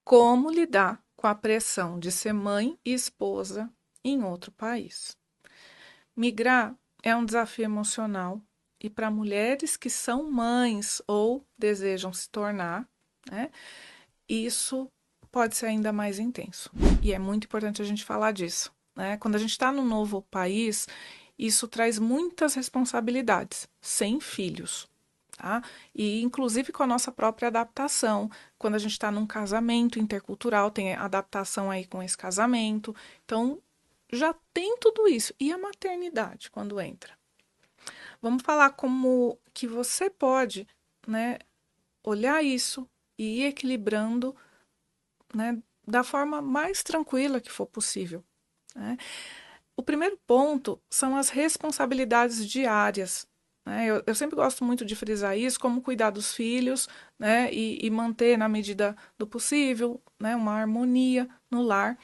Como lidar com a pressão de ser mãe e esposa em outro país? Migrar é um desafio emocional e para mulheres que são mães ou desejam se tornar, né, isso pode ser ainda mais intenso. E é muito importante a gente falar disso, né? Quando a gente está num novo país, isso traz muitas responsabilidades, sem filhos. Tá? E inclusive com a nossa própria adaptação. Quando a gente está num casamento intercultural, tem adaptação aí com esse casamento. Então, já tem tudo isso. E a maternidade, quando entra? Vamos falar como que você pode, né, olhar isso e ir equilibrando, né, da forma mais tranquila que for possível. Né? O primeiro ponto são as responsabilidades diárias. Né? Eu sempre gosto muito de frisar isso, como cuidar dos filhos, né? E manter, na medida do possível, né? Uma harmonia no lar.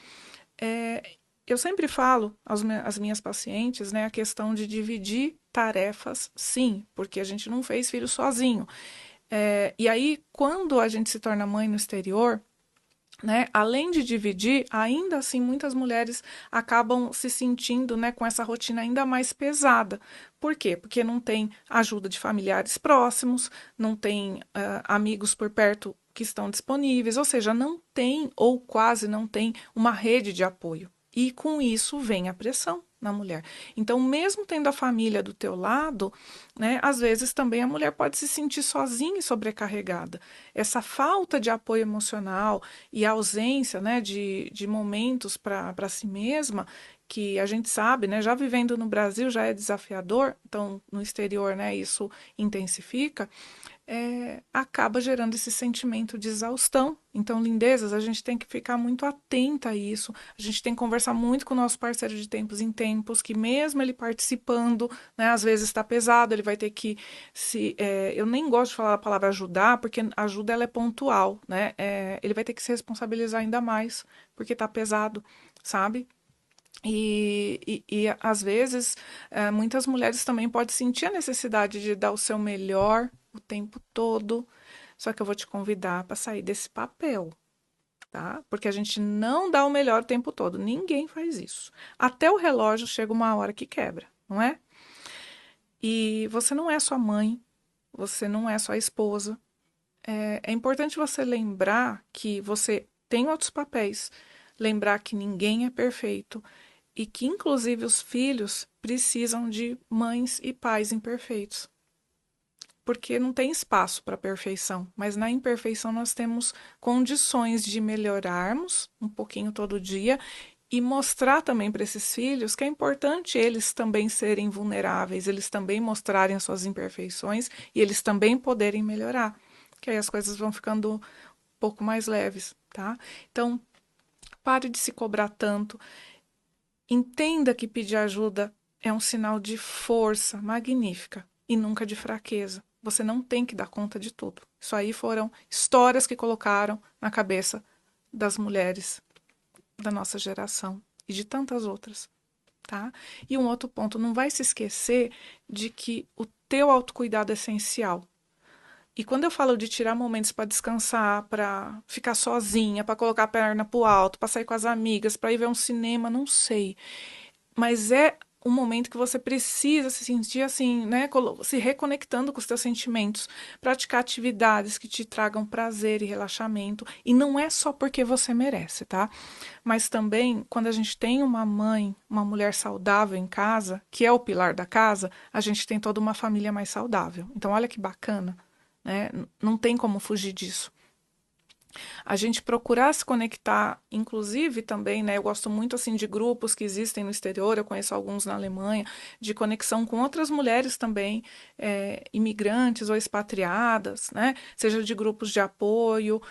É, eu sempre falo às minhas pacientes, né, a questão de dividir tarefas, sim, porque a gente não fez filho sozinho. E aí, quando a gente se torna mãe no exterior, né, além de dividir, ainda assim muitas mulheres acabam se sentindo, né, com essa rotina ainda mais pesada. Por quê? Porque não tem ajuda de familiares próximos, não tem amigos por perto que estão disponíveis, ou seja, não tem ou quase não tem uma rede de apoio. E com isso vem a pressão na mulher. Então, mesmo tendo a família do teu lado, né, às vezes também a mulher pode se sentir sozinha e sobrecarregada. Essa falta de apoio emocional e a ausência, né, de momentos para si mesma, que a gente sabe, né, já vivendo no Brasil já é desafiador, então no exterior, né, isso intensifica, acaba gerando esse sentimento de exaustão. Então, lindezas, a gente tem que ficar muito atenta a isso. A gente tem que conversar muito com o nosso parceiro de tempos em tempos, que mesmo ele participando, né, às vezes está pesado, ele vai ter que se. Eu nem gosto de falar a palavra ajudar, porque ajuda ela é pontual, né? Ele vai ter que se responsabilizar ainda mais, porque está pesado, sabe? E às vezes, muitas mulheres também podem sentir a necessidade de dar o seu melhor o tempo todo. Só que eu vou te convidar para sair desse papel, tá? Porque a gente não dá o melhor o tempo todo. Ninguém faz isso. Até o relógio chega uma hora que quebra, não é? E você não é só mãe, você não é só esposa. É importante você lembrar que você tem outros papéis, lembrar que ninguém é perfeito e que, inclusive, os filhos precisam de mães e pais imperfeitos. Porque não tem espaço para perfeição, mas na imperfeição nós temos condições de melhorarmos um pouquinho todo dia e mostrar também para esses filhos que é importante eles também serem vulneráveis, eles também mostrarem as suas imperfeições e eles também poderem melhorar, que aí as coisas vão ficando um pouco mais leves, tá? Então, pare de se cobrar tanto. Entenda que pedir ajuda é um sinal de força magnífica e nunca de fraqueza. Você não tem que dar conta de tudo. Isso aí foram histórias que colocaram na cabeça das mulheres da nossa geração e de tantas outras, tá? E um outro ponto, não vai se esquecer de que o teu autocuidado é essencial. E quando eu falo de tirar momentos para descansar, para ficar sozinha, para colocar a perna pro alto, para sair com as amigas, para ir ver um cinema, não sei, mas é um momento que você precisa se sentir assim, né? Se reconectando com os teus sentimentos, praticar atividades que te tragam prazer e relaxamento. E não é só porque você merece, tá? Mas também, quando a gente tem uma mãe, uma mulher saudável em casa, que é o pilar da casa, a gente tem toda uma família mais saudável. Então, olha que bacana, né? Não tem como fugir disso. A gente procurar se conectar, inclusive também, né? Eu gosto muito assim de grupos que existem no exterior, eu conheço alguns na Alemanha, de conexão com outras mulheres também, imigrantes ou expatriadas, né? Seja de grupos de apoio,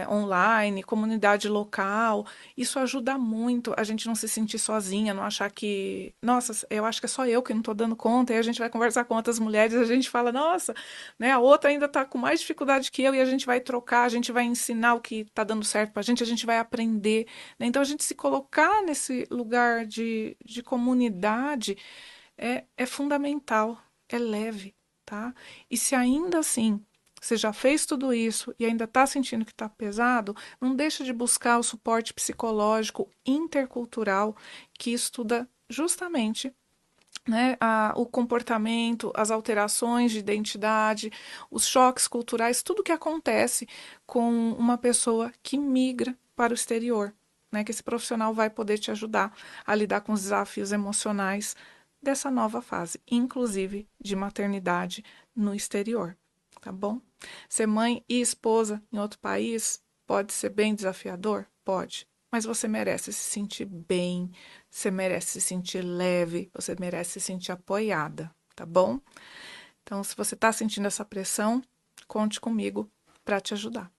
online, comunidade local. Isso ajuda muito a gente não se sentir sozinha, não achar que, nossa, eu acho que é só eu que não estou dando conta, e a gente vai conversar com outras mulheres, a gente fala, nossa, né? A outra ainda está com mais dificuldade que eu e a gente vai trocar, a gente vai ensinar o que está dando certo para a gente vai aprender. Né? Então, a gente se colocar nesse lugar de comunidade é fundamental, é leve, tá? E se ainda assim você já fez tudo isso e ainda está sentindo que está pesado, não deixa de buscar o suporte psicológico intercultural que estuda justamente, né, o comportamento, as alterações de identidade, os choques culturais, tudo que acontece com uma pessoa que migra para o exterior, né, que esse profissional vai poder te ajudar a lidar com os desafios emocionais dessa nova fase, inclusive de maternidade no exterior, tá bom? Ser mãe e esposa em outro país pode ser bem desafiador? Pode, mas você merece se sentir bem, você merece se sentir leve, você merece se sentir apoiada, tá bom? Então, se você está sentindo essa pressão, conte comigo para te ajudar.